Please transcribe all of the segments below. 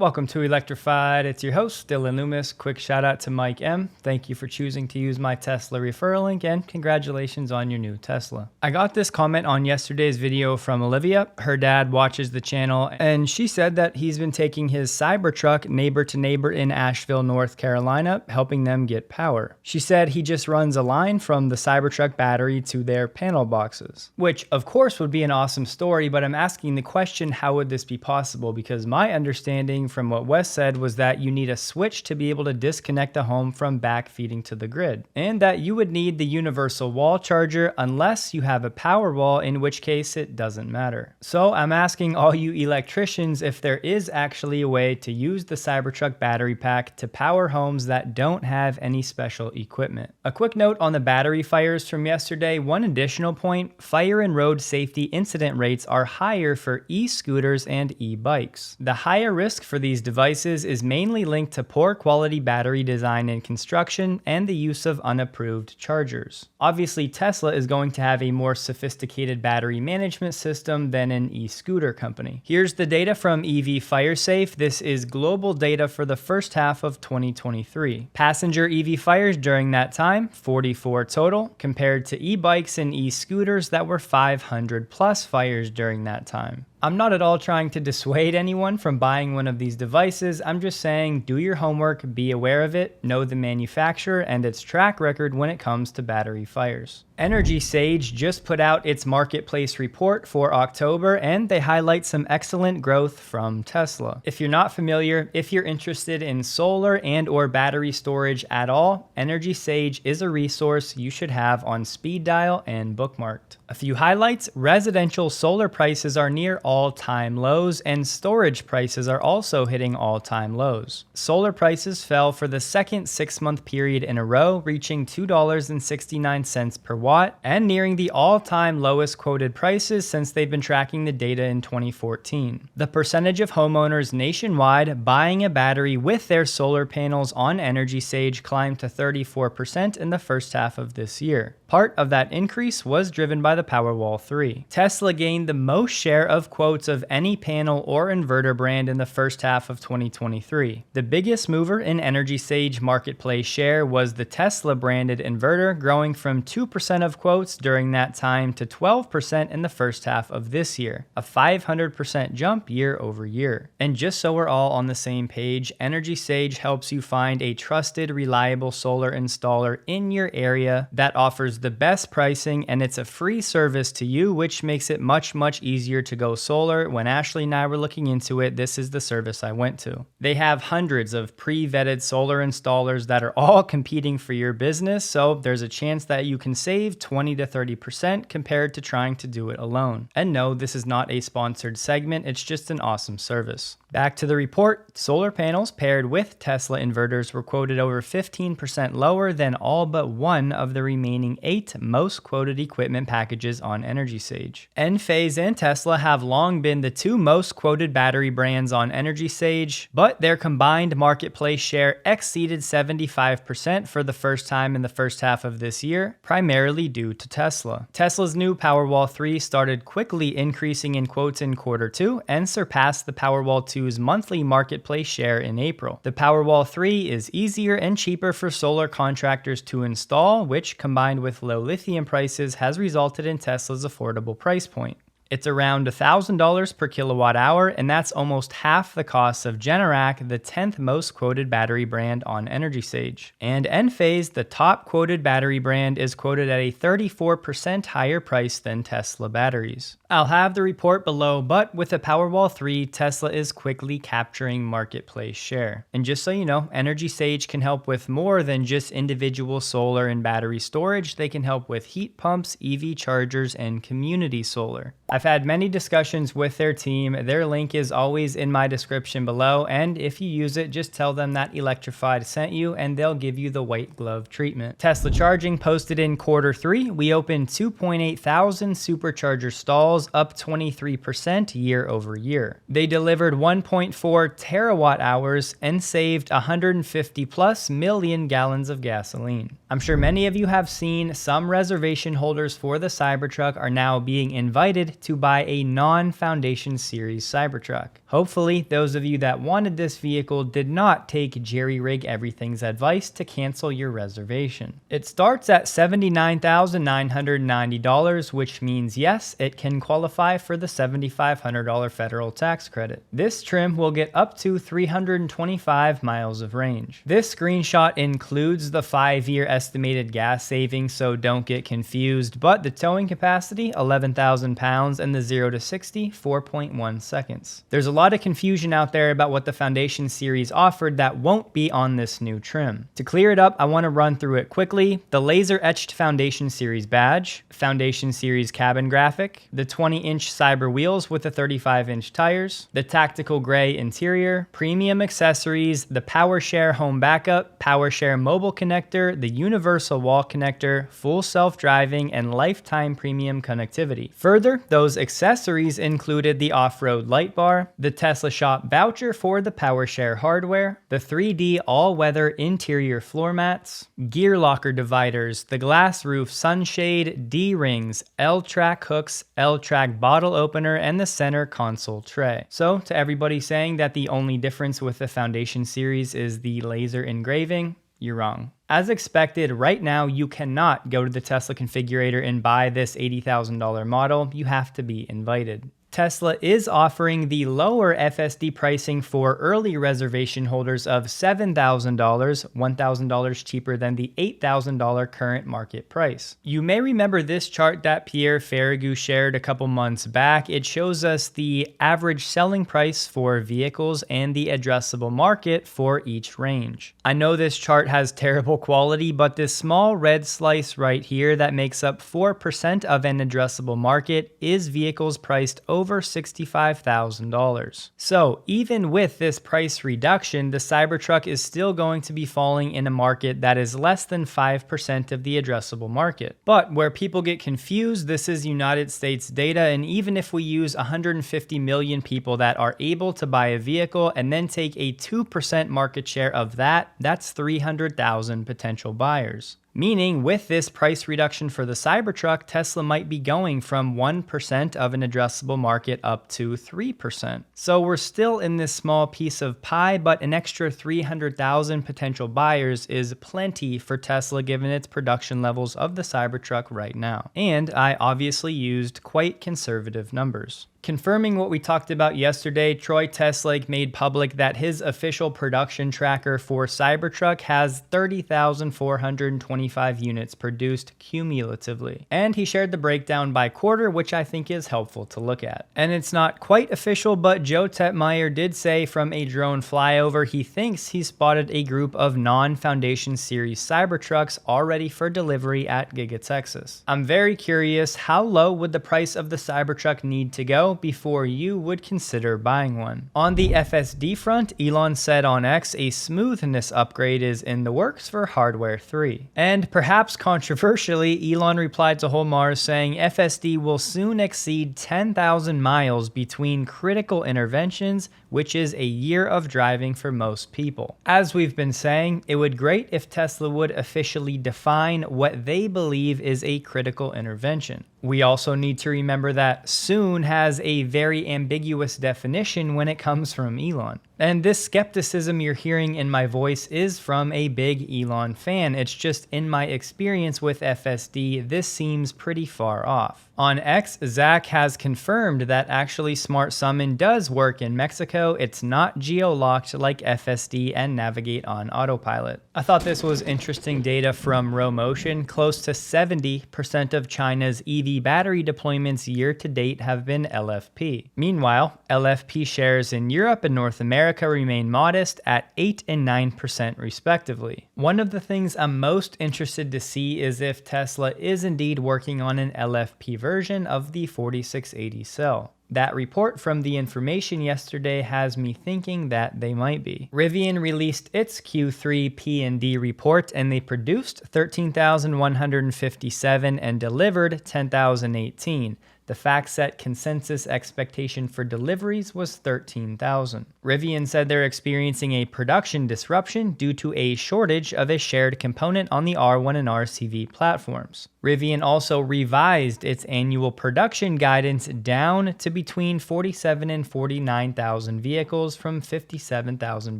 Welcome to Electrified. It's your host, dillonloomis. Quick shout out to Mike M. Thank you for choosing to use my Tesla referral link, and congratulations on your new Tesla. I got this comment on yesterday's video from Olivia. Her dad watches the channel, and she said that he's been taking his Cybertruck neighbor to neighbor in Asheville, North Carolina, helping them get power. She said he just runs a line from the Cybertruck battery to their panel boxes, which of course would be an awesome story, but I'm asking the question, how would this be possible? Because my understanding from what Wes said was that you need a switch to be able to disconnect the home from backfeeding to the grid, and that you would need the universal wall charger unless you have a power wall, in which case it doesn't matter. So I'm asking all you electricians if there is actually a way to use the Cybertruck battery pack to power homes that don't have any special equipment. A quick note on the battery fires from yesterday. One additional point: fire and road safety incident rates are higher for e-scooters and e-bikes. The higher risk for these devices is mainly linked to poor quality battery design and construction and the use of unapproved chargers. Obviously, Tesla is going to have a more sophisticated battery management system than an e-scooter company. Here's the data from EV FireSafe. This is global data for the first half of 2023. Passenger EV fires during that time, 44 total, compared to e-bikes and e-scooters that were 500 plus fires during that time. I'm not at all trying to dissuade anyone from buying one of these devices. I'm just saying, do your homework, be aware of it, know the manufacturer and its track record when it comes to battery fires. EnergySage just put out its marketplace report for October, and they highlight some excellent growth from Tesla. If you're not familiar, if you're interested in solar and or battery storage at all, EnergySage is a resource you should have on speed dial and bookmarked. A few highlights: residential solar prices are near all-time lows, and storage prices are also hitting all-time lows. Solar prices fell for the second 6-month period in a row, reaching $2.69 per watt, and nearing the all-time lowest quoted prices since they've been tracking the data in 2014. The percentage of homeowners nationwide buying a battery with their solar panels on EnergySage climbed to 34% in the first half of this year. Part of that increase was driven by the Powerwall 3. Tesla gained the most share of quotes of any panel or inverter brand in the first half of 2023. The biggest mover in EnergySage marketplace share was the Tesla branded inverter, growing from 2% of quotes during that time to 12% in the first half of this year, a 500% jump year over year. And just so we're all on the same page, EnergySage helps you find a trusted, reliable solar installer in your area that offers the best pricing, and it's a free service to you, which makes it much easier to go solar. When Ashley and I were looking into it, this is the service I went to. They have hundreds of pre-vetted solar installers that are all competing for your business, so there's a chance that you can save 20 to 30% compared to trying to do it alone. And no, this is not a sponsored segment, it's just an awesome service. Back to the report, solar panels paired with Tesla inverters were quoted over 15% lower than all but one of the remaining 8 most quoted equipment packages on EnergySage. Enphase and Tesla have long been the 2 most quoted battery brands on EnergySage, but their combined marketplace share exceeded 75% for the first time in the first half of this year, primarily due to Tesla. Tesla's new Powerwall 3 started quickly increasing in quotes in Q2 and surpassed the Powerwall 2's monthly marketplace share in April. The Powerwall 3 is easier and cheaper for solar contractors to install, which combined with low lithium prices has resulted in Tesla's affordable price point. It's around $1,000 per kilowatt hour, and that's almost half the cost of Generac, the 10th most quoted battery brand on EnergySage. And Enphase, the top quoted battery brand, is quoted at a 34% higher price than Tesla batteries. I'll have the report below, but with the Powerwall 3, Tesla is quickly capturing marketplace share. And just so you know, EnergySage can help with more than just individual solar and battery storage. They can help with heat pumps, EV chargers, and community solar. I've had many discussions with their team. Their link is always in my description below, and if you use it, just tell them that Electrified sent you and they'll give you the white glove treatment. Tesla charging posted in Q3. We opened 2.8 thousand supercharger stalls, up 23% year over year. They delivered 1.4 terawatt hours and saved 150 plus million gallons of gasoline. I'm sure many of you have seen some reservation holders for the Cybertruck are now being invited to buy a non-Foundation Series Cybertruck. Hopefully, those of you that wanted this vehicle did not take jerry-rig everything's advice to cancel your reservation. It starts at $79,990, which means yes, it can qualify for the $7,500 federal tax credit. This trim will get up to 325 miles of range. This screenshot includes the 5-year estimated gas savings, so don't get confused, but the towing capacity, 11,000 pounds, and the 0 to 60, 4.1 seconds. There's a lot of confusion out there about what the Foundation Series offered that won't be on this new trim. To clear it up, I want to run through it quickly. The laser etched Foundation Series badge, Foundation Series cabin graphic, the 20-inch Cyber wheels with the 35-inch tires, the tactical gray interior, premium accessories, the PowerShare home backup, PowerShare mobile connector, the universal wall connector, full self-driving, and lifetime premium connectivity. Further, those accessories included the off-road light bar, the Tesla Shop voucher for the PowerShare hardware, the 3D all-weather interior floor mats, gear locker dividers, the glass roof sunshade, D-rings, L-track hooks, L-track bottle opener, and the center console tray. So, to everybody saying that the only difference with the Foundation Series is the laser engraving, you're wrong. As expected, right now you cannot go to the Tesla configurator and buy this $80,000 model. You have to be invited. Tesla is offering the lower FSD pricing for early reservation holders of $7,000, $1,000 cheaper than the $8,000 current market price. You may remember this chart that Pierre Ferguson shared a couple months back. It shows us the average selling price for vehicles and the addressable market for each range. I know this chart has terrible quality, but this small red slice right here that makes up 4% of an addressable market is vehicles priced over $65,000. So even with this price reduction, the Cybertruck is still going to be falling in a market that is less than 5% of the addressable market. But where people get confused, this is United States data, and even if we use 150 million people that are able to buy a vehicle and then take a 2% market share of that, that's 300,000 potential buyers. Meaning, with this price reduction for the Cybertruck, Tesla might be going from 1% of an addressable market up to 3%. So we're still in this small piece of pie, but an extra 300,000 potential buyers is plenty for Tesla given its production levels of the Cybertruck right now. And I obviously used quite conservative numbers. Confirming what we talked about yesterday, Troy Teslake made public that his official production tracker for Cybertruck has 30,425 units produced cumulatively. And he shared the breakdown by quarter, which I think is helpful to look at. And it's not quite official, but Joe Tetmeyer did say from a drone flyover he thinks he spotted a group of non-Foundation Series Cybertrucks already for delivery at Giga Texas. I'm very curious, how low would the price of the Cybertruck need to go before you would consider buying one? On the FSD front, Elon said on X a smoothness upgrade is in the works for Hardware 3. And perhaps controversially, Elon replied to Holmar saying FSD will soon exceed 10,000 miles between critical interventions, which is a year of driving for most people. As we've been saying, it would be great if Tesla would officially define what they believe is a critical intervention. We also need to remember that soon has a very ambiguous definition when it comes from Elon. And this skepticism you're hearing in my voice is from a big Elon fan. It's just in my experience with FSD, this seems pretty far off. On X, Zach has confirmed that actually Smart Summon does work in Mexico. It's not geo-locked like FSD and Navigate on autopilot. I thought this was interesting data from RoMotion. Close to 70% of China's EV battery deployments year to date have been LFP. Meanwhile, LFP shares in Europe and North America remain modest at 8 and 9% respectively. One of the things I'm most interested to see is if Tesla is indeed working on an LFP version of the 4680 cell. That report from The Information yesterday has me thinking that they might be. Rivian released its Q3 P&D report and they produced 13,157 and delivered 10,018. The FactSet consensus expectation for deliveries was 13,000. Rivian said they're experiencing a production disruption due to a shortage of a shared component on the R1 and RCV platforms. Rivian also revised its annual production guidance down to between 47 and 49,000 vehicles from 57,000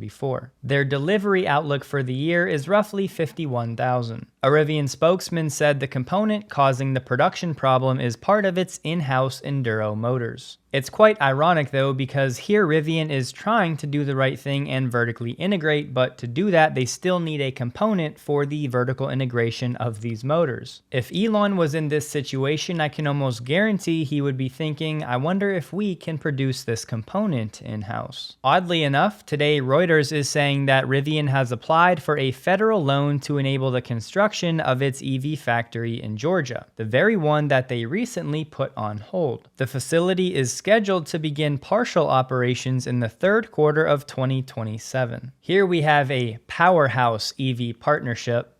before. Their delivery outlook for the year is roughly 51,000. A Rivian spokesman said the component causing the production problem is part of its in-house enduro motors. It's quite ironic though, because here Rivian is trying to do the right thing and vertically integrate, but to do that they still need a component for the vertical integration of these motors. If Elon was in this situation, I can almost guarantee he would be thinking, I wonder if we can produce this component in-house. Oddly enough, today Reuters is saying that Rivian has applied for a federal loan to enable the construction of its EV factory in Georgia, the very one that they recently put on hold. The facility is scheduled to begin partial operations in the third quarter of 2027. Here we have a powerhouse EV partnership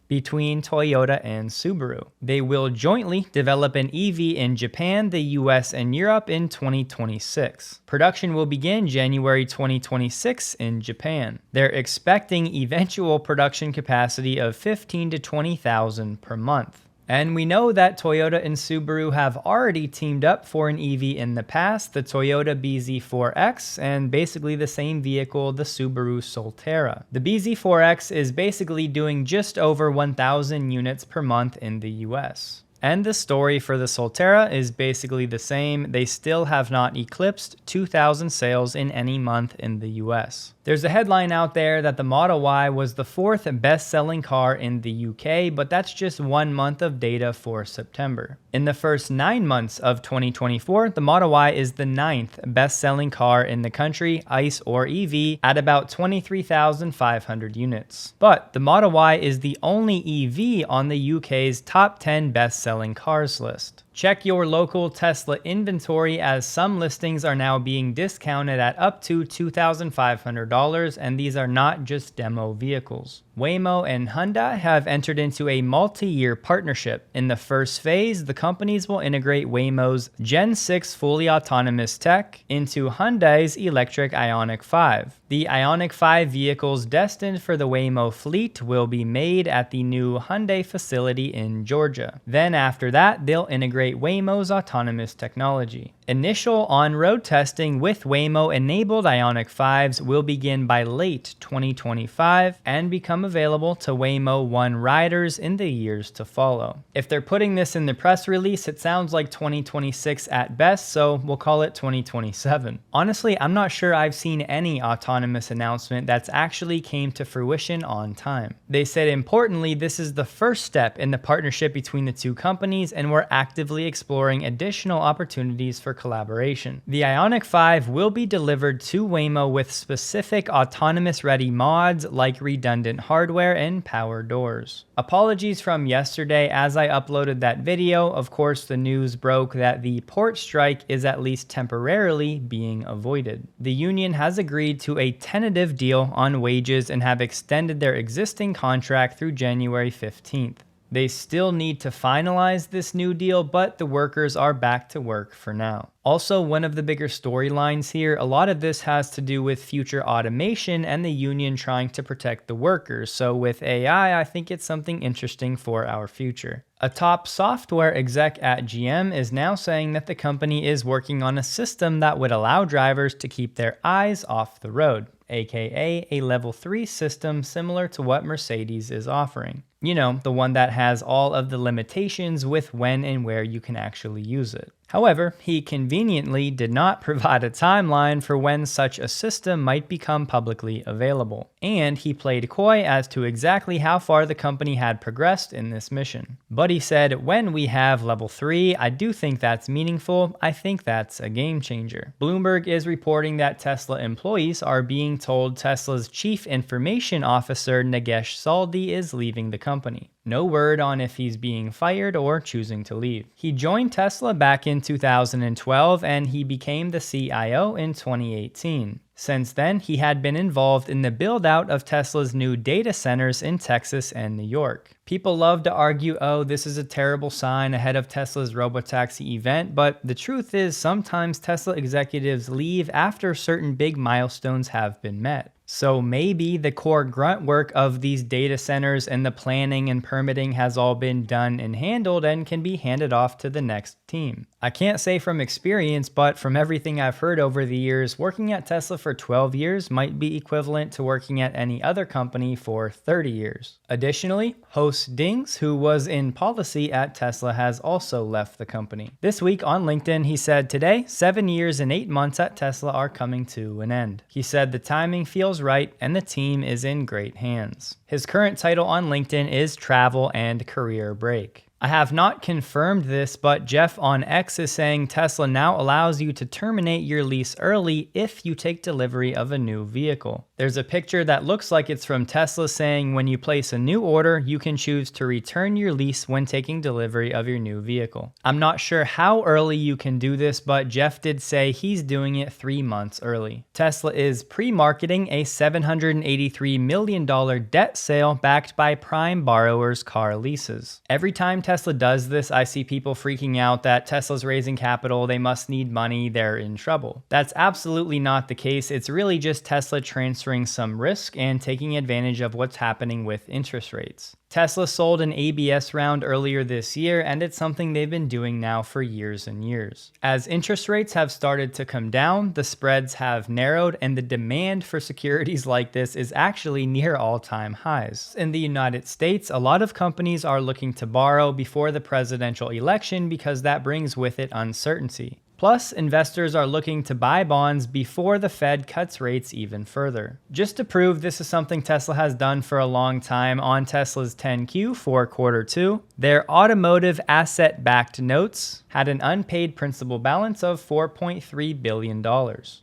between Toyota and Subaru. They will jointly develop an EV in Japan, the US, and Europe in 2026. Production will begin January 2026 in Japan. They're expecting eventual production capacity of 15 to 20,000 per month. And we know that Toyota and Subaru have already teamed up for an EV in the past, the Toyota BZ4X, and basically the same vehicle, the Subaru Solterra. The BZ4X is basically doing just over 1,000 units per month in the US. And the story for the Solterra is basically the same. They still have not eclipsed 2,000 sales in any month in the US. There's a headline out there that the Model Y was the 4th best-selling car in the UK, but that's just 1 month of data for September. In the first 9 months of 2024, the Model Y is the 9th best-selling car in the country, ICE or EV, at about 23,500 units. But the Model Y is the only EV on the UK's top 10 best-selling cars list. Check your local Tesla inventory, as some listings are now being discounted at up to $2,500, and these are not just demo vehicles. Waymo and Hyundai have entered into a multi-year partnership. In the first phase, the companies will integrate Waymo's Gen 6 fully autonomous tech into Hyundai's electric Ioniq 5. The Ioniq 5 vehicles destined for the Waymo fleet will be made at the new Hyundai facility in Georgia. Then after that, they'll integrate Waymo's autonomous technology. Initial on-road testing with Waymo-enabled Ioniq 5s will begin by late 2025 and become available to Waymo One riders in the years to follow. If they're putting this in the press release, it sounds like 2026 at best, so we'll call it 2027. Honestly, I'm not sure I've seen any autonomous announcement that's actually came to fruition on time. They said importantly, this is the first step in the partnership between the two companies, and we're actively exploring additional opportunities for collaboration. The Ioniq 5 will be delivered to Waymo with specific autonomous-ready mods like redundant hardware and power doors. Apologies from yesterday, as I uploaded that video. Of course, the news broke that the port strike is at least temporarily being avoided. The union has agreed to a tentative deal on wages and have extended their existing contract through January 15th. They still need to finalize this new deal, but the workers are back to work for now. Also, one of the bigger storylines here, a lot of this has to do with future automation and the union trying to protect the workers. So with AI, I think it's something interesting for our future. A top software exec at GM is now saying that the company is working on a system that would allow drivers to keep their eyes off the road, aka a level 3 system similar to what Mercedes is offering. You know, the one that has all of the limitations with when and where you can actually use it. However, he conveniently did not provide a timeline for when such a system might become publicly available, and he played coy as to exactly how far the company had progressed in this mission. But he said, when we have level 3, I do think that's meaningful. I think that's a game changer. Bloomberg is reporting that Tesla employees are being told Tesla's chief information officer, Nagesh Saldhi, is leaving the company. No word on if he's being fired or choosing to leave. He joined Tesla back in 2012 and he became the CIO in 2018. Since then, he had been involved in the build-out of Tesla's new data centers in Texas and New York. People love to argue, oh, this is a terrible sign ahead of Tesla's robotaxi event, but the truth is sometimes Tesla executives leave after certain big milestones have been met. So maybe the core grunt work of these data centers and the planning and permitting has all been done and handled and can be handed off to the next team. I can't say from experience, but from everything I've heard over the years, working at Tesla for 12 years might be equivalent to working at any other company for 30 years. Additionally, host Dings, who was in policy at Tesla, has also left the company. This week on LinkedIn, he said, "Today, 7 years and 8 months at Tesla are coming to an end." He said the timing feels right and the team is in great hands. His current title on LinkedIn is Travel and Career Break. I have not confirmed this, but Jeff on X is saying Tesla now allows you to terminate your lease early if you take delivery of a new vehicle. There's a picture that looks like it's from Tesla saying when you place a new order, you can choose to return your lease when taking delivery of your new vehicle. I'm not sure how early you can do this, but Jeff did say he's doing it 3 months early. Tesla is pre-marketing a $783 million debt sale backed by prime borrowers' car leases. Every time Tesla does this, I see people freaking out that Tesla's raising capital, they must need money, they're in trouble. That's absolutely not the case. It's really just Tesla transferring some risk and taking advantage of what's happening with interest rates. Tesla sold an ABS round earlier this year, and it's something they've been doing now for years and years. As interest rates have started to come down, the spreads have narrowed, and the demand for securities like this is actually near all-time highs. In the United States, a lot of companies are looking to borrow before the presidential election because that brings with it uncertainty. Plus, investors are looking to buy bonds before the Fed cuts rates even further. Just to prove this is something Tesla has done for a long time, on Tesla's 10Q for Q2, their automotive asset-backed notes had an unpaid principal balance of $4.3 billion.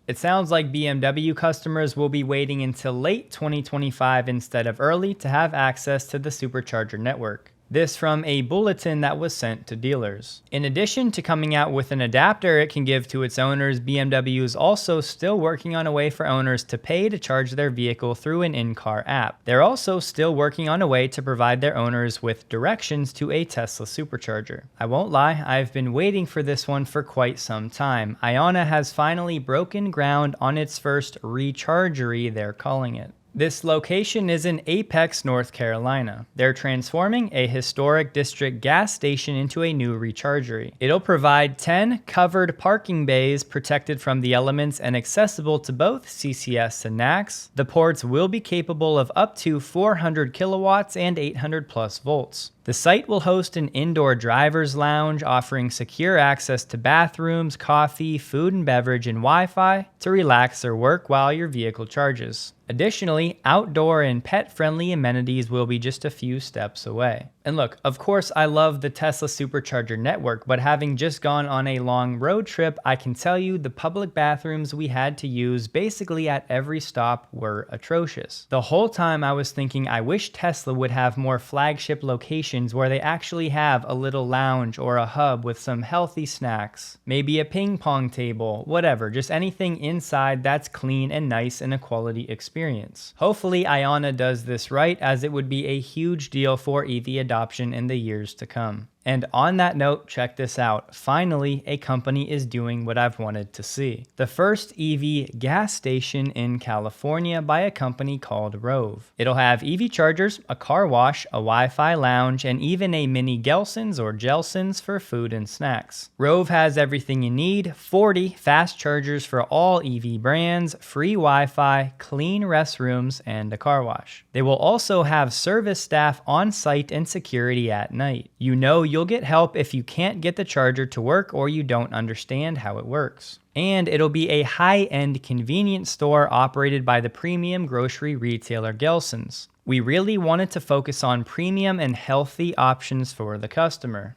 It sounds like BMW customers will be waiting until late 2025 instead of early to have access to the supercharger network. This from a bulletin that was sent to dealers. In addition to coming out with an adapter it can give to its owners, BMW is also still working on a way for owners to pay to charge their vehicle through an in-car app. They're also still working on a way to provide their owners with directions to a Tesla supercharger. I won't lie, I've been waiting for this one for quite some time. Iona has finally broken ground on its first rechargery, they're calling it. This location is in Apex, North Carolina. They're transforming a historic district gas station into a new rechargery. It'll provide 10 covered parking bays protected from the elements and accessible to both CCS and NACS. The ports will be capable of up to 400 kilowatts and 800 plus volts. The site will host an indoor driver's lounge offering secure access to bathrooms, coffee, food and beverage, and Wi-Fi to relax or work while your vehicle charges. Additionally, outdoor and pet-friendly amenities will be just a few steps away. And look, of course I love the Tesla supercharger network, but having just gone on a long road trip, I can tell you the public bathrooms we had to use basically at every stop were atrocious. The whole time I was thinking I wish Tesla would have more flagship locations where they actually have a little lounge or a hub with some healthy snacks, maybe a ping pong table, whatever, just anything inside that's clean and nice and a quality experience. Hopefully Iona does this right, as it would be a huge deal for EV adoption in the years to come. And on that note, check this out. Finally, a company is doing what I've wanted to see. The first EV gas station in California by a company called Rove. It'll have EV chargers, a car wash, a Wi-Fi lounge, and even a mini Gelson's or Gelson's for food and snacks. Rove has everything you need: 40 fast chargers for all EV brands, free Wi-Fi, clean restrooms, and a car wash. They will also have service staff on site and security at night. You know you'll get help if you can't get the charger to work or you don't understand how it works. And it'll be a high-end convenience store operated by the premium grocery retailer Gelson's. We really wanted to focus on premium and healthy options for the customer.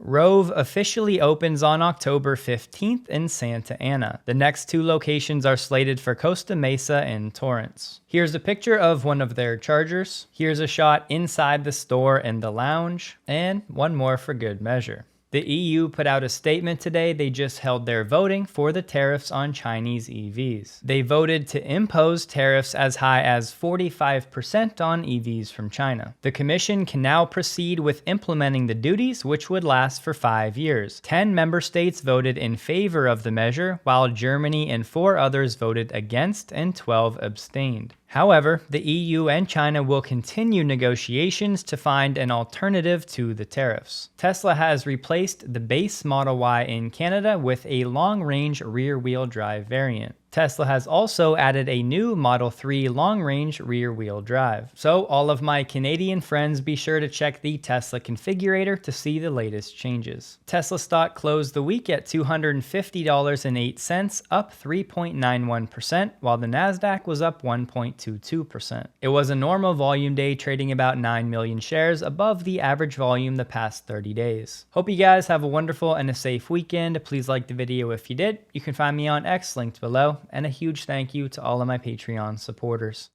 Rove officially opens on October 15th in Santa Ana. The next 2 locations are slated for Costa Mesa and Torrance. Here's a picture of one of their chargers. Here's a shot inside the store and the lounge, and one more for good measure. The EU put out a statement today. They just held their voting for the tariffs on Chinese EVs. They voted to impose tariffs as high as 45% on EVs from China. The Commission can now proceed with implementing the duties, which would last for 5 years. 10 member states voted in favor of the measure, while Germany and 4 others voted against and 12 abstained. However, the EU and China will continue negotiations to find an alternative to the tariffs. Tesla has replaced the base Model Y in Canada with a long-range rear-wheel drive variant. Tesla has also added a new Model 3 long-range rear-wheel drive. So all of my Canadian friends, be sure to check the Tesla configurator to see the latest changes. Tesla stock closed the week at $250.08, up 3.91%, while the Nasdaq was up 1.22%. It was a normal volume day, trading about 9 million shares above the average volume the past 30 days. Hope you guys have a wonderful and a safe weekend. Please like the video if you did. You can find me on X linked below. And a huge thank you to all of my Patreon supporters.